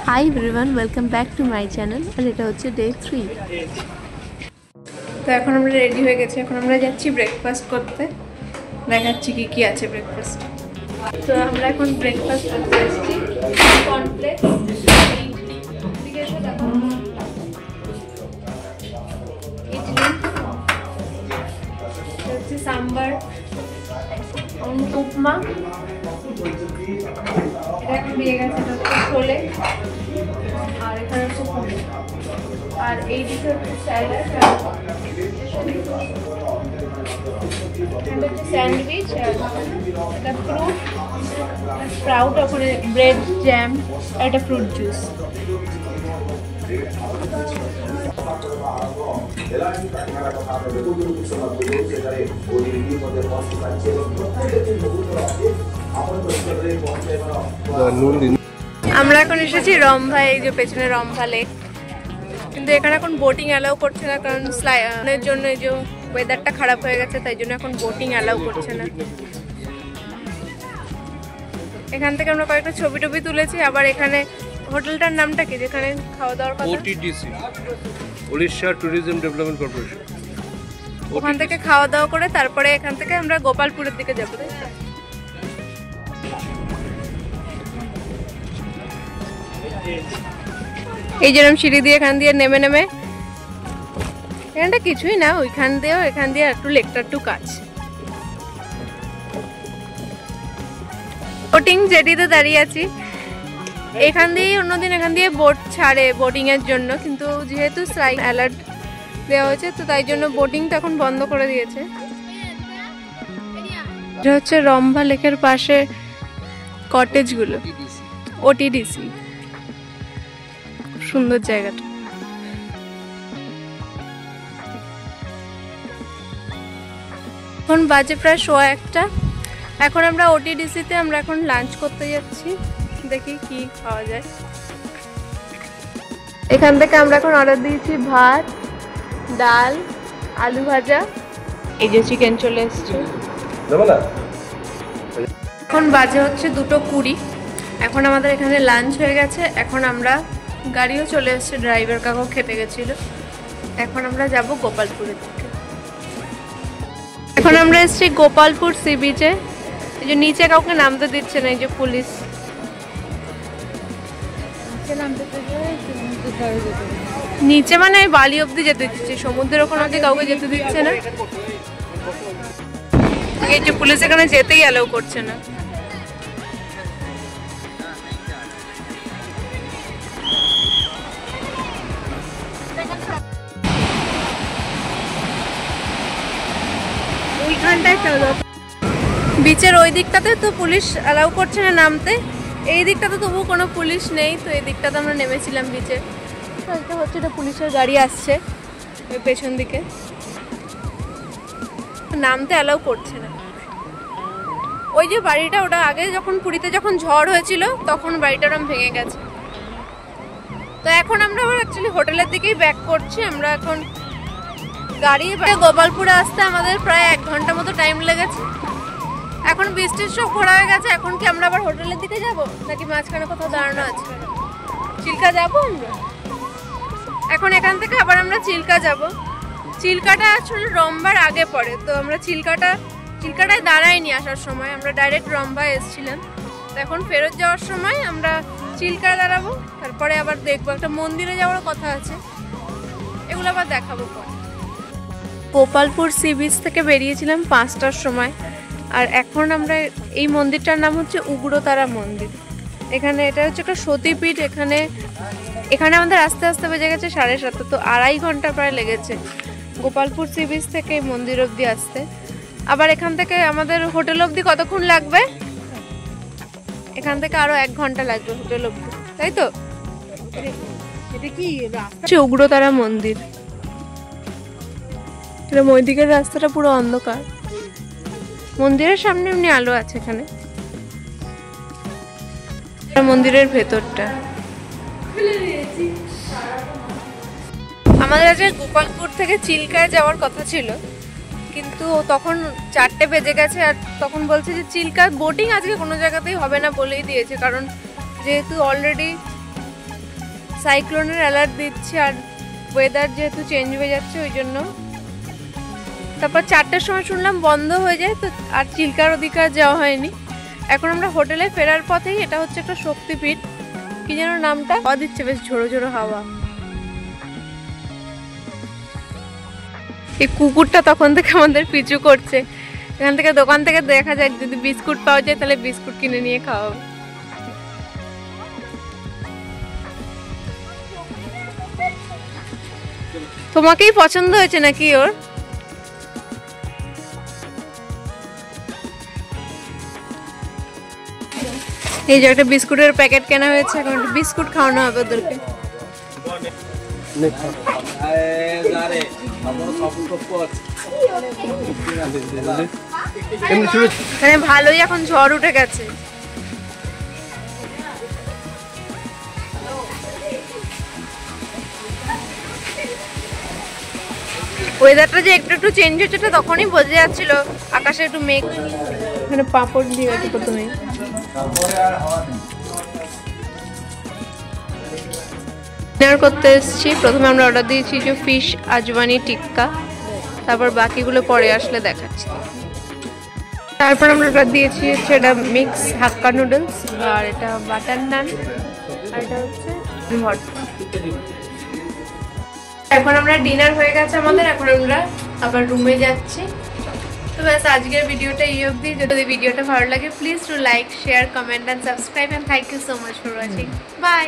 Hi everyone, welcome back to my channel and এটা হচ্ছে day 3। তো এখন আমরা রেডি হয়ে গেছি, এখন আমরা যাচ্ছি ব্রেকফাস্ট করতে। দেখাচ্ছি কি কি আছে ব্রেকফাস্ট। তো আমরা এখন ব্রেকফাস্ট করতে এসেছি। কর্নফ্লেক্স, ইডলি, হচ্ছে সাম্বার, উপমা, এখন দিয়ে গেছে ছোলে, আর এখানে হচ্ছে পুরি, আর এই দিকে হচ্ছে স্যালাড, স্যান্ডউইচ, একটা ফ্রুট, স্প্রাউট, ওখানে ব্রেড, জ্যাম, আর একটা ফ্রুট জুস। আমরা এখন এসেছি রম্ভা, এই যে পেছনে রম্ভা লেক। কিন্তু এখানে এখন বোটিং অ্যালাউ করছে না, কারণ স্লাইডের জন্য এই যে ওয়েদারটা খারাপ হয়ে গেছে, তাই জন্য এখন বোটিং অ্যালাউ করছে না। এখান থেকে আমরা কয়েকটা ছবি টবি তুলেছি। আবার এখানে হোটেলটার নামটা কি যেখানে খাওয়া দাওয়ার কথা? OTDC, Odisha tourism development corporation. ওখান থেকে খাওয়া দাওয়া করে তারপরে এখান থেকে আমরা গোপালপুরের দিকে যাবো। এই যেরকম সিঁড়ি দিয়ে এখান দিয়ে নেমে নেমে, এখানটা কিছুই না, ওইখান দিয়েও এখান দিয়ে একটু লেকটা একটু কাজ। বোটিং জেটিতে দাঁড়িয়ে আছি। এখান দিয়েই অন্যদিন এখান দিয়ে বোট ছাড়ে বোটিং এর জন্য, কিন্তু যেহেতু স্ট্রাইক অ্যালার্ট দেওয়া হয়েছে তো তাই জন্য বোটিংটা এখন বন্ধ করে দিয়েছে। এটা হচ্ছে রম্ভা লেকের পাশে কটেজগুলো, OTDC। সুন্দর জায়গাটা। এখন বাজে প্রায় 1:15। এখন আমরা OTDC-তে আমরা এখন লাঞ্চ করতে যাচ্ছি, দেখি কি খাওয়া যায়। এখান থেকে আমরা এখন অর্ডার দিয়েছি ভাত, ডাল, আলু ভাজা, এই যে চিকেন চলে এসছে। এখন বাজে হচ্ছে 2:20। এখন আমাদের এখানে লাঞ্চ হয়ে গেছে। এখন আমরা গাড়িও চলে এসছে, ড্রাইভার কাকু খেতে গেছিল। এখন আমরা যাব গোপালপুরের দিকে। এখন আমরা এসেছি গোপালপুর সি বিচে। এই যে নিচে কাউকে নামতে দিচ্ছে না, এই যে পুলিশ। নিচে মানে বালি অব্দি যেতে দিচ্ছে, সমুদ্রের ওখানে অব্দি কাউকে যেতে দিচ্ছে না। এই যে পুলিশ এখানে যেতেই অ্যালাউ করছে না। বিচের ওই দিকটাতে তো পুলিশ অ্যালাউ করছে না নামতে, এই দিকটাতে তবু কোনো পুলিশ নেই, তো এই দিকটাতে আমরা নেমেছিলাম বিচে। এটা হচ্ছে, এটা পুলিশের গাড়ি আসছে ওই পেছন দিকে, নামতে অ্যালাউ করছে না। ওই যে বাড়িটা, ওটা আগে যখন পুরীতে যখন ঝড় হয়েছিল তখন বাড়িটা ওরকম ভেঙে গেছে। তো এখন আমরা আবার অ্যাকচুয়ালি হোটেলের দিকেই ব্যাক করছি। আমরা এখন গাড়ি গোপালপুরে আসতে আমাদের প্রায় 1 ঘন্টা মতো টাইম লেগেছে। এখন বৃষ্টির সব ঘোরা হয়ে গেছে। এখন কি আমরা আবার হোটেলের দিকে যাব, নাকি মাঝখানে কোথাও দাঁড়ানো আছে? চিল্কা যাবো আমরা এখন। এখান থেকে আবার আমরা চিল্কা যাব। চিল্কাটা আসলে রম্বার আগে পড়ে, তো আমরা চিল্কাটায় দাঁড়াইনি আসার সময়, আমরা ডাইরেক্ট রম্বায় এসেছিলাম। তো এখন ফেরত যাওয়ার সময় আমরা চিল্কায় দাঁড়াবো, তারপরে আবার দেখবো, একটা মন্দিরে যাওয়ার কথা আছে, এগুলো আবার দেখাবো পরে। গোপালপুর সি বিচ থেকে বেরিয়েছিলাম 5টার সময়, আর এখন আমরা এই মন্দিরটার নাম হচ্ছে উগ্রতারা মন্দির। এখানে এটা হচ্ছে একটা সতীপীঠ। এখানে আমাদের আস্তে আস্তে বেজে গেছে 7:30, তো 2.5 ঘন্টা প্রায় লেগেছে গোপালপুর সি বিচ থেকে এই মন্দির অবধি আসতে। আবার এখান থেকে আমাদের হোটেল অবধি কতক্ষণ লাগবে? এখান থেকে আরো 1 ঘন্টা লাগবে হোটেল অবধি, তাই তো? এটা কি রাস্তা? উগ্রতারা মন্দির। ওই দিকের রাস্তাটা পুরো অন্ধকার, মন্দিরের সামনে এমনি আলো আছে। এখানে মন্দিরের ভেতরটা। আমাদের আজকে গোপালপুর থেকে চিল্কায় যাওয়ার কথা ছিল, কিন্তু তখন 4টে বেজে গেছে। আর তখন বলছে যে চিল্কা বোটিং আজকে কোনো জায়গাতেই হবে না বলেই দিয়েছে, কারণ যেহেতু অলরেডি সাইক্লোনের অ্যালার্ট দিচ্ছে, আর ওয়েদার যেহেতু চেঞ্জ হয়ে যাচ্ছে ওই জন্য। তারপর 4টার সময় শুনলাম বন্ধ হয়ে যায়, তো আর চিল্কার ওদিকে যাওয়া হয়নি। এখন আমরা হোটেলে ফেরার পথেই, এটা হচ্ছে একটা শক্তিপীঠ, কি যেন নামটা, হাওয়া দিচ্ছে বেশ ঝোড়ো ঝোড়ো হাওয়া। এই কুকুরটা তখন থেকে আমাদের পিছু করছে। এখান থেকে দোকান থেকে দেখা যায় যদি বিস্কুট পাওয়া যায় তাহলে বিস্কুট কিনে নিয়ে খাওয়াবো। তোমাকেই পছন্দ হয়েছে নাকি ওর? এই যে একটা বিস্কুটের প্যাকেট কেনা হয়েছে, এখন একটা বিস্কুট খাওয়ানো হবে ওদেরকে। মানে ভালোই এখন ঝড় উঠে গেছে। ওয়েদারটা যে একটু একটু চেঞ্জ হচ্ছে তখনই বোঝা যাচ্ছিল, আকাশে একটু মেঘ। এখানে পাঁপড় দিয়ে আছে প্রথমে। ডিনার করতে এসেছি। প্রথমে আমরা অর্ডার দিয়েছি যে ফিশ আজওয়ানি টিক্কা, তারপর বাকিগুলো পরে আসলে দেখাচ্ছি। তারপর আমরা অর্ডার দিয়েছি হচ্ছে এটা মিক্স হাক্কা নুডলস, আর এটা বাটার নান, আর এটা হচ্ছে ভর্তা। এখন আমরা ডিনার হয়ে গেছে আমাদের, এখন আমরা আবার রুমে যাচ্ছি। তো ব্যাস আজকের ভিডিওটা এই অবধি। যদি ভিডিওটা ভালো লাগে please to like, share, comment and subscribe, and thank you so much for watching. By.